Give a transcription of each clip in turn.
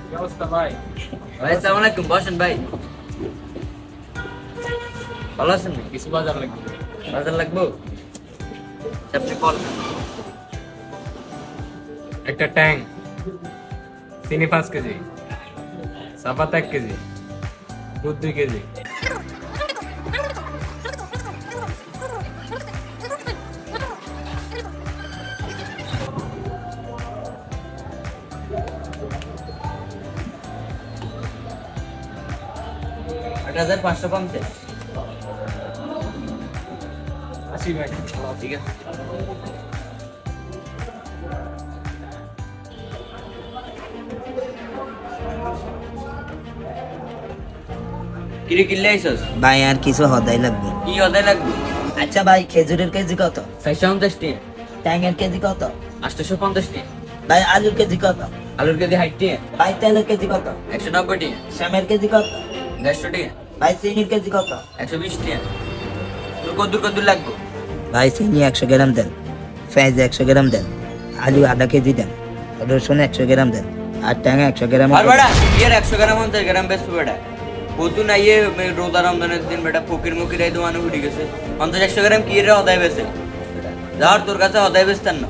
কি অবস্থা ভাই? ভাই আসসালামু আলাইকুম, বসেন ভাই। ভালো আছেন? কিছু বাজার লাগবে। বাজার লাগবো? আপনি কল। একটা ট্যাং, চিনি 5 কেজি, চাপাতা 1 কেজি, দুধ 2 কেজি। আট 8,550। আসি ভাই। ঠিক আছে। কিরে কিনলে আইসস? ভাই আর কিছু হদাই লাগবে। কি হদাই লাগবে? আচ্ছা ভাই, খেজুরের কেজি কত? 450 টাকা। ট্যাংয়ের কেজি কত? 850 টাকা। ভাই আলুর কেজি কত? আলুর কেজি 60 টাকা। ভাই তেলের কেজি কত? 190 টাকা। শ্যামের কেজি কত? 150 টাকা। ভাই চিনির কেজি কত? 120 টাকা। তোর কদ্দুর লাগবে? ভাই চিনি 100 গ্রাম দেন, পেঁয়াজ 100 গ্রাম দেন, আলু আধা কেজি দেন, রসুন 100 গ্রাম দেন, আর ট্যাং 100 গ্রাম। আর বেটা ইয়ার 100 গ্রাম 50 গ্রাম বেচবো বেটা। কতু না ইয়ে রোজা রমজানের দিন বেটা ফকির মুকির এই দোকানে উঠে গেছে। 50-100 গ্রাম কি রে হদাই বেচে? যার তোর কাছে হদাই বেচতেন না।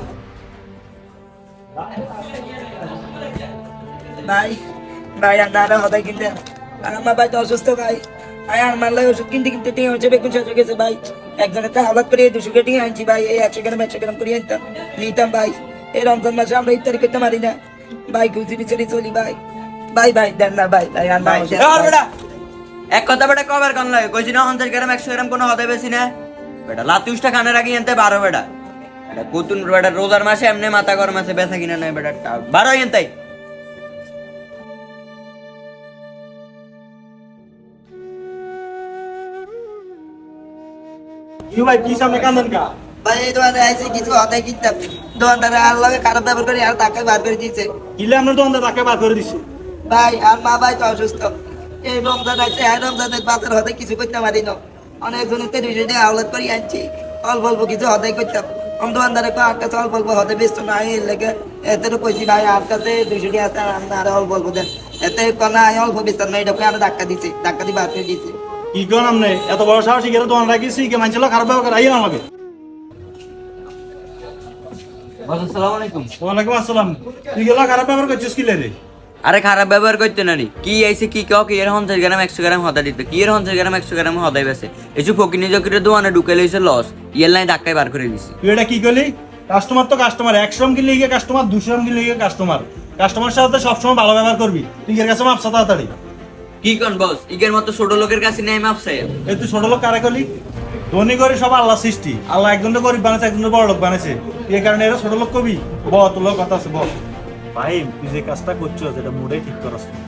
ভাই ভাই আর হদাই কিনতে আর আমার ভাই তো অসুস্থ ভাই। আর আমার লাগে ওষুধ কিনতে কিনতে টিয়া হচ্ছে বেগুন শেষ হয়ে গেছে ভাই। একজনের তা হালাত করে 200 কেটে আনছি ভাই। এই 100 গ্রাম করে আনতাম নিতাম ভাই। এই রমজান মাসে আমরা ইফতারি করতে পারি না ভাই, খুঁজি বিচারি চলি ভাই। ভাই ভাই দেন না ভাই, ভাই আর না এ আর বেটা এক কথা বেটা কবার কান লাগে কইছি না 50 গ্রাম 100 গ্রাম কোনো হদাই বেশি না বেটা। লাতুসটা খানে রাখি এনতে 12 বেটা। এটা কতুন বেটা রোজার মাসে এমনি মাথা গরম আছে বেচা কিনা নাই বেটা। 12 এনতাই। কি ভাই কি সামনে কান্দন কা? ভাই এই দোকানে আইছে কিছু হদাই কিনতাম, দোকানদারে আর লাগে খারাপ ব্যবহার করে আর টাকা বার করে দিয়েছে কিলে আমরা তো আমাদের তাকে বার করে দিছি। ভাই। আর মা ভাই তো অসুস্থ। এই রমজান আছে, আর রমজানের বাজার হতে কিছু করতে পারি না। অনেকজনের 200 টাকা আওলাদ করে আনছি, অল্প অল্প কিছু হদাই করতাম। আমি দোকানদারে কো আর কাছে অল্প অল্প হতে ব্যস্ত না এর লেগে এতে তো কইছি ভাই আর কাছে 200 টাকা আছে আর অল্প অল্প দেন। এতে কোনা অল্প বেচতাম না, এটা আমি ধাক্কা দিছি, ধাক্কা দিয়ে বার করে দিয়েছি। কি কোন আমনে এত বড় সাহস গেলে তো আমরা রাখিছি কে মানছিল খারাপ ব্যবহার আইয়া আমাকে। বস আসসালামু আলাইকুম। ওয়ালাইকুম আসসালাম। তুই গেলা খারাপ ব্যবহার করছিস কি রে? আরে খারাপ ব্যবহার করতে নারি কি আইছে কি কাও কি এর 50 গ্রাম 100 গ্রাম হদা দিতে কি এর 50 গ্রাম 100 গ্রাম হদাই বেছে এসু ফকিনি জকিরে দোকানে ঢুকে লইছে লস ইয়ের লাইন ধাক্কায় বার করে দিছি। তুই এটা কি করলি? কাস্টমার তো কাস্টমার, 100 গ্রাম কিনলে গিয়ে কাস্টমার, 200 গ্রাম কিনলে গিয়ে কাস্টমার। কাস্টমার সাথে সবসময় ভালো ব্যবহার করবি। তুই এর কাছে মাপসা তাড়াতাড়ি। কি কোন বস ইগের মতো ছোট লোকের কাছে নেই মাপ চাই? এই তুই ছোট লোক কারে করলি? ধনী করে সব আল্লাহ সৃষ্টি, আল্লাহ একজনের গরিব বানাইছে একজনের বড় লোক বানাইছে। এই কারণে এরা ছোট লোক কবি ব তোর লোক কথা আছে বল। ভাই তুই যে কাজটা করছিস এটা মোটেই ঠিক করছ না।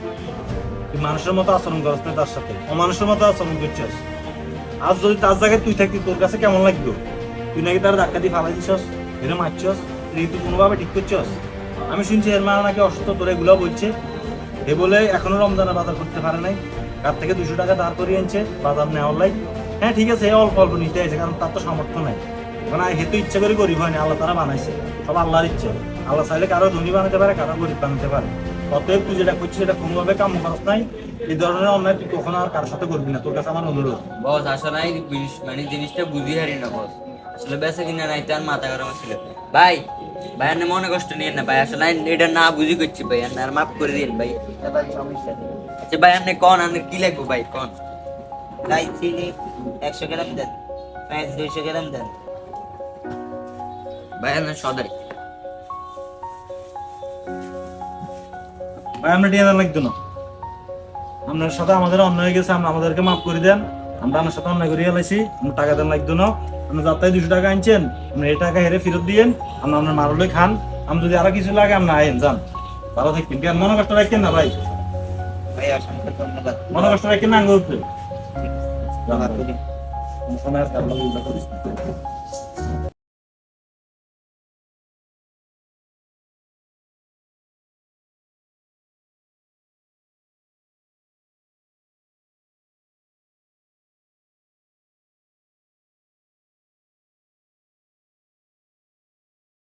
তুই মানুষের মতো আচরণ করছ না, তার সাথে অমানুষের মতো আচরণ করছিস। আজ যদি তার জায়গায় তুই থাকতি তোর কাছে কেমন লাগতো? তুই নাকি তার ধাক্কা দিয়ে ফালাই দিছস, এরকম মারছস, তুই কোনোভাবে ঠিক করছস? আমি শুনছি এর মা নাকি অসুস্থ, তোর এগুলো বলছে। এ বলে এখনো রমজানের বাজার করতে পারে নাই, কার থেকে 200 টাকা ধার করিয়ে আনছে বাজার নেওয়ার লাই। হ্যাঁ ঠিক আছে, অল্প অল্প নিতে আছে কারণ তার তো সামর্থ্য নাই। মানে হেতু ইচ্ছা করে গরিব হয়নি, আল্লাহ তারা বানাইছে, সব আল্লাহর ইচ্ছে। আল্লাহ চাইলে কারো ধনী বানাতে পারে, কারো গরিব বানাতে পারে। অতএব তুই যেটা করছিস সেটা কোনোভাবে কাম খরচ নাই। এই ধরনের অন্যায় তুই কখনো আর কারোর সাথে করবি না, তোর কাছে আমার অনুরোধ। বস আসলে মানে জিনিসটা বুঝি হারি না বস। আসলে বেচা কিনা নাই তার মাথা গরম ছিল। ভাই ভাই আপনি মনে কষ্ট নিয়েন না ভাই, আসলে এটা না বুঝি করছি ভাই, আর মাফ করে দিন ভাই। আচ্ছা ভাই আপনি কোন আপনি কি লাগবে ভাই কোন? ভাই চিনি 100 গ্রাম দেন, পেঁয়াজ 200 গ্রাম দেন। ভাই আপনার সদাই ভাই আমরা টিয়া লাগতো না, আপনার সাথে আমাদের অন্যায় হয়ে গেছে, আমরা আমাদেরকে মাফ করে দেন। আমরা আপনার সাথে অন্যায় করিয়া লাইছি, আমরা টাকা দেন লাগতো না। আপনি যাত্রায় 200 টাকা আনছেন, আপনি এই টাকা হেরে ফেরত দিয়েন, আমরা আপনার মারলে খান। আমি যদি আরো কিছু লাগে আপনি আইন যান, ভালো থাকবেন। কেন মনে কষ্ট রাখেন না ভাই, ভাই অসংখ্য ধন্যবাদ। মনে কষ্ট রাখেন না আঙ্গুল দোয়া করি। সময় আছে আল্লাহ করিস।